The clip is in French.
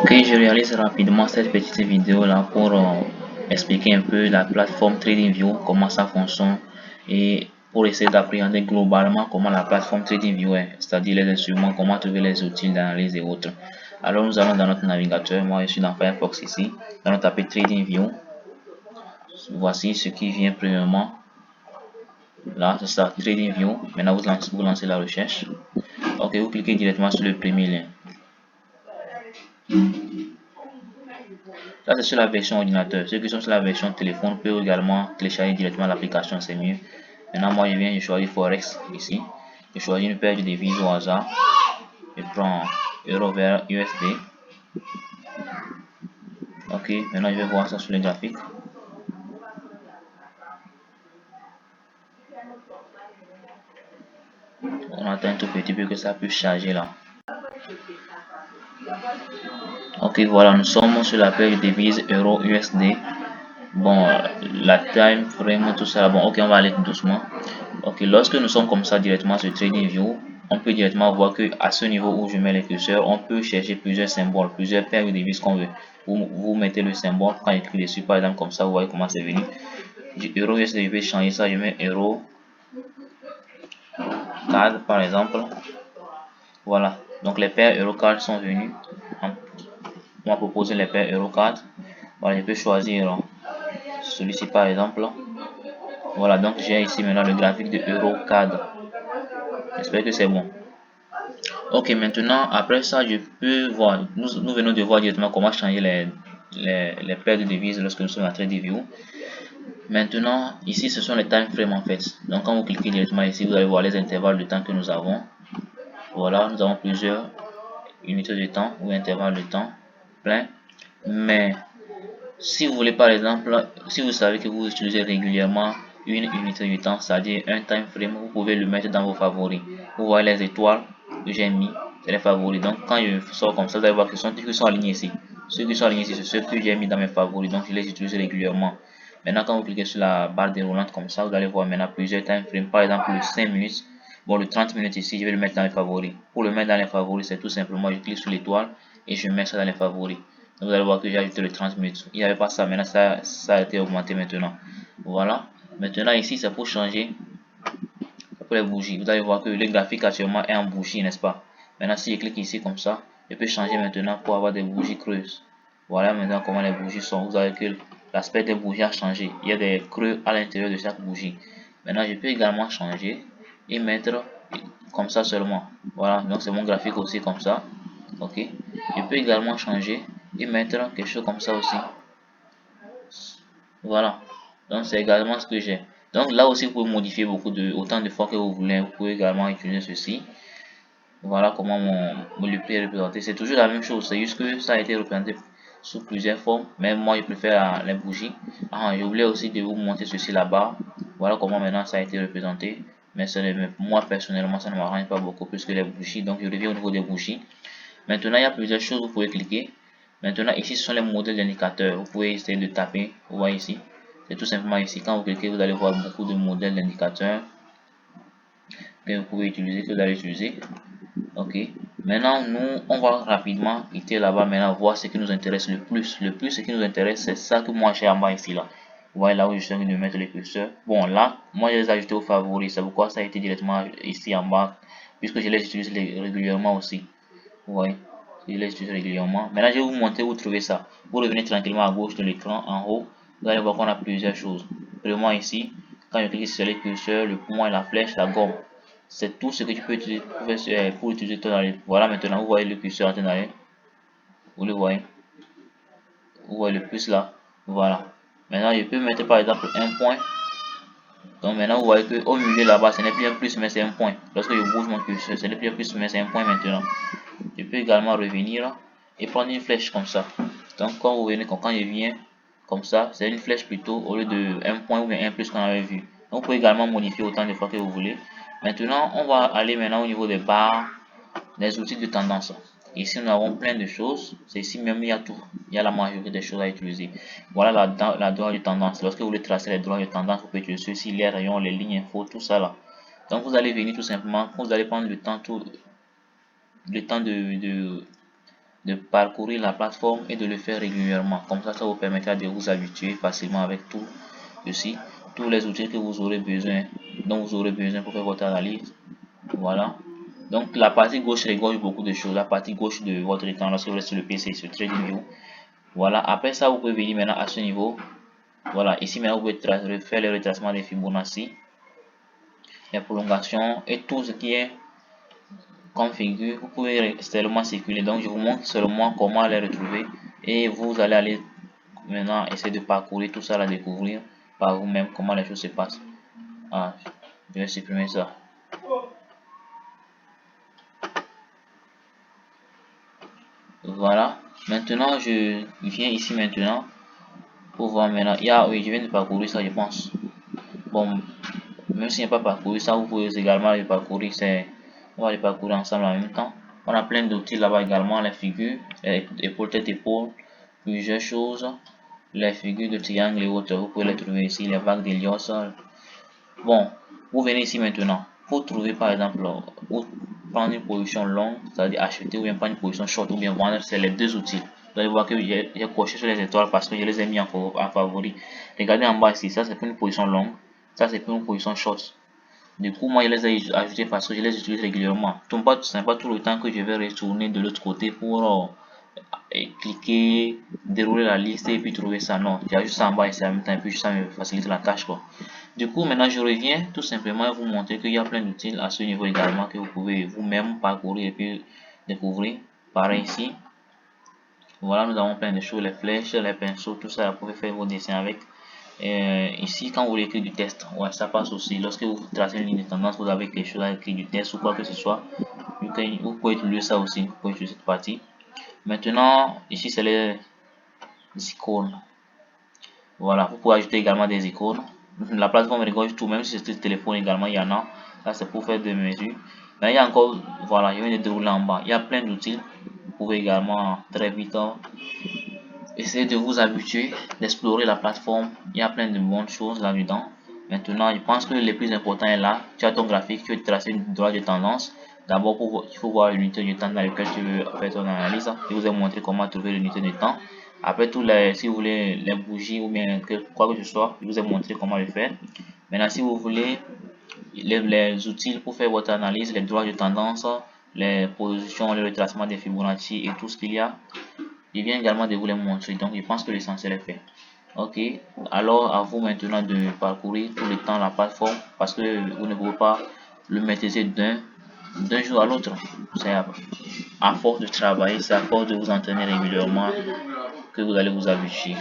Ok, je réalise rapidement cette petite vidéo là pour expliquer un peu la plateforme TradingView, comment ça fonctionne et pour essayer d'appréhender globalement comment la plateforme TradingView est, c'est-à-dire les instruments, comment trouver les outils d'analyse et autres. Alors nous allons dans notre navigateur, moi je suis dans Firefox ici, nous allons taper TradingView. Voici ce qui vient premièrement. Là, c'est ça, TradingView. Maintenant vous lancez la recherche. Ok, vous cliquez directement sur le premier lien. Là, c'est sur la version ordinateur. Ceux qui sont sur la version téléphone peuvent également télécharger directement l'application, c'est mieux. Maintenant, moi, je choisis Forex ici. Je choisis une paire de devises au hasard. Je prends euro vers USD. Ok, maintenant, je vais voir ça sur les graphiques. On attend un tout petit peu que ça puisse charger là. Ok, voilà, nous sommes sur la paire de devises euro USD. Bon, la time frame, tout ça, bon, ok, on va aller tout doucement. Ok, lorsque nous sommes comme ça directement sur TradingView, on peut directement voir que à ce niveau où je mets les curseurs, on peut chercher plusieurs symboles, plusieurs paires de devises qu'on veut. Vous mettez le symbole, quand il écrit dessus, par exemple, comme ça, vous voyez comment c'est venu. Du euro USD, je vais changer ça, je mets euro CAD par exemple. Voilà, donc les paires euro CAD sont venues. On m'a proposé les paires euro CAD. Voilà, je peux choisir celui-ci par exemple. Voilà, donc j'ai ici maintenant le graphique de euro CAD. J'espère que c'est bon. Ok, maintenant, après ça, je peux voir, nous venons de voir directement comment changer les paires de devises lorsque nous sommes en TradingView. Maintenant, ici, ce sont les time frames en fait. Donc, quand vous cliquez directement ici, vous allez voir les intervalles de temps que nous avons. Voilà, nous avons plusieurs unités de temps ou intervalles de temps plein. Mais, si vous voulez par exemple, si vous savez que vous utilisez régulièrement une unité de temps, c'est-à-dire un time frame, vous pouvez le mettre dans vos favoris. Vous voyez les étoiles que j'ai mis, c'est les favoris. Donc quand je sors comme ça, vous allez voir que ceux qui sont alignés ici. Ceux qui sont alignés ici, c'est ceux que j'ai mis dans mes favoris, donc je les utilise régulièrement. Maintenant quand vous cliquez sur la barre déroulante comme ça, vous allez voir maintenant plusieurs time frames. Par exemple le 5 minutes, bon le 30 minutes ici, je vais le mettre dans les favoris. Pour le mettre dans les favoris, c'est tout simplement, je clique sur l'étoile et je mets ça dans les favoris. Vous allez voir que j'ai ajouté le 30 minutes. Il n'y avait pas ça, maintenant ça a été augmenté maintenant. Voilà. Maintenant ici c'est pour changer pour les bougies. Vous allez voir que le graphique actuellement est en bougie, n'est-ce pas? Maintenant si je clique ici comme ça, je peux changer maintenant pour avoir des bougies creuses. Voilà maintenant comment les bougies sont. Vous avez que l'aspect des bougies a changé. Il y a des creux à l'intérieur de chaque bougie. Maintenant je peux également changer et mettre comme ça seulement. Voilà, donc c'est mon graphique aussi comme ça. Ok. Je peux également changer et mettre quelque chose comme ça aussi. Voilà, donc c'est également ce que j'ai. Donc là aussi vous pouvez modifier autant de fois que vous voulez. Vous pouvez également utiliser ceci. Voilà comment mon prix est représenté. C'est toujours la même chose, c'est juste que ça a été représenté sous plusieurs formes, mais moi je préfère les bougies. J'ai oublié aussi de vous montrer ceci là-bas. Voilà comment maintenant ça a été représenté, mais moi personnellement ça ne m'arrange pas beaucoup plus que les bougies. Donc je reviens au niveau des bougies. Maintenant il y a plusieurs choses, vous pouvez cliquer. Maintenant ici ce sont les modèles d'indicateurs. Vous pouvez essayer de taper, vous voyez ici. C'est tout simplement ici, quand vous cliquez vous allez voir beaucoup de modèles d'indicateurs que vous pouvez utiliser, que vous allez utiliser. Ok, maintenant nous on va rapidement quitter là-bas, maintenant voir ce qui nous intéresse le plus. Ce qui nous intéresse, c'est ça que moi j'ai en bas ici là. Vous voyez là où je suis en train de mettre les curseurs. Bon là, moi je les ai ajoutés aux favoris, c'est pourquoi ça a été directement ici en bas, puisque je les utilise régulièrement aussi. Vous voyez, je les utilise régulièrement. Maintenant je vais vous montrer où trouver ça. Vous revenez tranquillement à gauche de l'écran en haut, vous allez voir qu'on a plusieurs choses. Premièrement ici, quand je clique sur les curseurs, le points, la flèche, la gomme. C'est tout ce que tu peux utiliser pour utiliser ton analyse. Voilà, maintenant vous voyez le curseur en train d'aller. Vous le voyez. Vous voyez le plus là. Voilà. Maintenant je peux mettre par exemple un point. Donc maintenant vous voyez que au milieu là-bas ce n'est plus un plus mais c'est un point. Lorsque je bouge mon curseur, ce n'est plus un plus mais c'est un point maintenant. Je peux également revenir et prendre une flèche comme ça. Donc quand vous venez, quand je viens comme ça, c'est une flèche plutôt au lieu de un point ou bien un plus qu'on avait vu. Donc vous pouvez également modifier autant de fois que vous voulez. Maintenant, on va aller maintenant au niveau des barres, des outils de tendance. Ici, nous avons plein de choses. C'est ici même, il y a tout. Il y a la majorité des choses à utiliser. Voilà la droite de tendance. Lorsque vous voulez tracer les droits de tendance, vous pouvez utiliser ceci, les rayons, les lignes info, tout ça là. Donc, vous allez venir tout simplement, vous allez prendre le temps, de parcourir la plateforme et de le faire régulièrement. Comme ça vous permettra de vous habituer facilement avec tout ceci, tous les outils que vous aurez besoin, dont vous aurez besoin pour faire votre analyse. Voilà. Donc la partie gauche regorge beaucoup de choses. La partie gauche de votre écran lorsque vous êtes sur le PC, sur TradingView. Voilà. Après ça, vous pouvez venir maintenant à ce niveau. Voilà. Ici maintenant, vous pouvez faire le retracement des Fibonacci, les prolongations et tout ce qui est comme figure. Vous pouvez seulement circuler. Donc je vous montre seulement comment les retrouver et vous allez aller maintenant essayer de parcourir tout ça, la découvrir par vous-même comment les choses se passent. Ah, je vais supprimer ça. Voilà. Maintenant, je viens ici maintenant pour voir maintenant. Oui, je viens de parcourir ça, je pense. Bon, même si je n'ai pas parcouru ça, vous pouvez également le parcourir. On va les parcourir ensemble en même temps. On a plein d'outils là-bas également, les figures, épaule, tête, épaule, plusieurs choses. Les figures de triangle et autres, vous pouvez les trouver ici, les vagues d'Hélios. Bon, vous venez ici maintenant. Pour trouver par exemple, ou prendre une position longue, c'est-à-dire acheter ou bien prendre une position short ou bien vendre, c'est les deux outils. Vous allez voir que j'ai coché sur les étoiles parce que je les ai mis en favori. Regardez en bas ici, ça c'est pour une position longue, ça c'est pour une position short. Du coup, moi je les ai ajoutés parce que je les utilise régulièrement. Ce n'est pas tout le temps que je vais retourner de l'autre côté pour cliquer, dérouler la liste et puis trouver ça. Non, il y a juste ça en bas ici en même temps et puis ça me facilite la tâche quoi. Du coup, maintenant je reviens tout simplement vous montrer qu'il y a plein d'outils à ce niveau également que vous pouvez vous-même parcourir et puis découvrir. Pareil ici. Voilà, nous avons plein de choses, les flèches, les pinceaux, tout ça, vous pouvez faire vos dessins avec. Ici, quand vous voulez écrire du test, ouais, ça passe aussi. Lorsque vous tracez une ligne de tendance, vous avez quelque chose à écrire du test ou quoi que ce soit. Vous pouvez utiliser ça aussi, vous pouvez utiliser cette partie. Maintenant, ici, c'est les icônes. Voilà, vous pouvez ajouter également des icônes. La plateforme regorge tout, même si c'est le téléphone également, il y en a. Là, c'est pour faire des mesures. Mais il y a encore, voilà, je viens de dérouler en bas. Il y a plein d'outils. Vous pouvez également très vite essayer de vous habituer, d'explorer la plateforme. Il y a plein de bonnes choses là-dedans. Maintenant, je pense que le plus important est là. Tu as ton graphique, tu veux tracer une droite de tendance. D'abord, il faut voir l'unité de temps dans laquelle tu veux faire ton analyse. Je vous ai montré comment trouver l'unité de temps. Après, si vous voulez les bougies ou bien quoi que ce soit, je vous ai montré comment le faire. Maintenant, si vous voulez les outils pour faire votre analyse, les droits de tendance, les positions, le retracement des Fibonacci et tout ce qu'il y a, je viens également de vous les montrer. Donc, je pense que l'essentiel est fait. Ok, alors à vous maintenant de parcourir tout le temps la plateforme parce que vous ne pouvez pas le maîtriser d'un jour à l'autre. C'est à force de travailler, c'est à force de vous entraîner régulièrement que vous allez vous habituer.